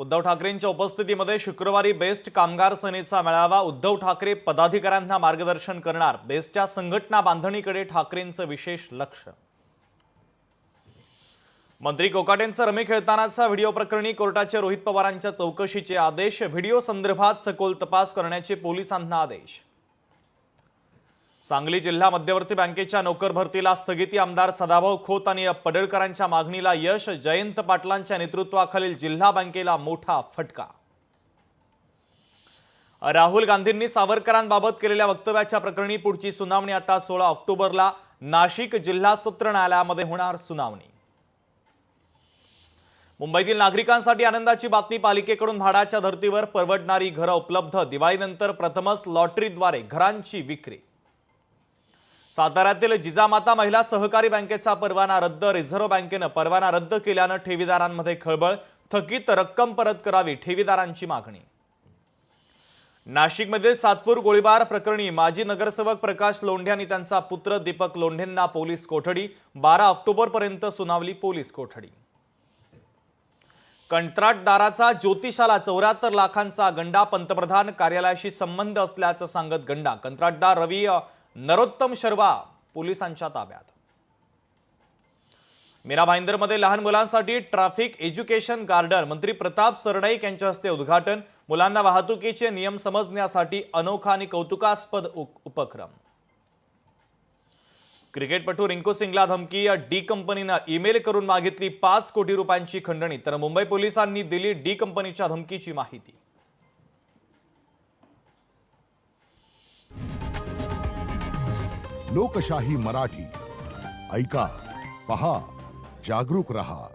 उद्धव ठाकरेंच्या उपस्थितीमध्ये शुक्रवारी बेस्ट कामगार सेनेचा मेळावा। उद्धव ठाकरे पदाधिकाऱ्यांना मार्गदर्शन करणार। बेस्टच्या संघटना बांधणीकडे ठाकरेंचं विशेष लक्ष। मंत्री कोकाटेंचा रमी खेळतानाचा व्हिडिओ प्रकरणी कोर्टाचे रोहित पवारांच्या चौकशीचे आदेश। व्हिडिओ संदर्भात सखोल तपास करण्याचे पोलिसांना आदेश। सांगली जिल्हा मध्यवर्ती बँकेच्या नोकर भरतीला स्थगिती। आमदार सदाभाऊ खोत आणि पडळकरांच्या मागणीला यश। जयंत पाटलांच्या नेतृत्वाखालील जिल्हा बँकेला मोठा फटका। राहुल गांधींनी सावरकरांबाबत केलेल्या वक्तव्याच्या प्रकरणी पुढची सुनावणी आता 16 ऑक्टोबरला नाशिक जिल्हा सत्र न्यायालयामध्ये होणार सुनावणी। मुंबईतील नागरिकांसाठी आनंदाची बातमी। पालिकेकडून म्हाडाच्या धर्तीवर परवडणारी घरं उपलब्ध। दिवाळीनंतर प्रथमच लॉटरीद्वारे घरांची विक्री। साताऱ्यातील जिजामाता महिला सहकारी बँकेचा परवाना रद्द। रिझर्व्ह बँकेने परवाना रद्द केल्याने ठेवीदारांमध्ये खळबळ। थकीत रक्कम परत करावी ठेवीदारांची मागणी। नाशिकमधील सातपूर गोळीबार प्रकरणी माजी नगरसेवक प्रकाश लोंढे आणि त्यांचा पुत्र दीपक लोंढेंना पोलीस कोठडी। 12 ऑक्टोबरपर्यंत सुनावली पोलीस कोठडी। कंत्राटदाराचा ज्योतिषाला 74 लाखांचा गंडा। पंतप्रधान कार्यालयाशी संबंध असल्याचं सांगत गंडा। कंत्राटदार रवी नरोत्तम शर्मा पोलिसांच्या ताब्यात। मीरा भाईंदरमध्ये लहान मुलांसाठी ट्रॅफिक एज्युकेशन गार्डन। मंत्री प्रताप सरनाईक यांच्या हस्ते उद्घाटन। मुलांना वाहतुकीचे नियम समजण्यासाठी अनोखा आणि कौतुकास्पद उपक्रम। क्रिकेटपटू रिंकू सिंगला धमकी। डी कंपनीने ईमेल करून मागितली 5 कोटी रुपयांची खंडणी। तर मुंबई पोलिसांनी दिली डी कंपनीच्या धमकीची माहिती। लोकशाही मराठी ऐका, पहा, जागरूक रहा।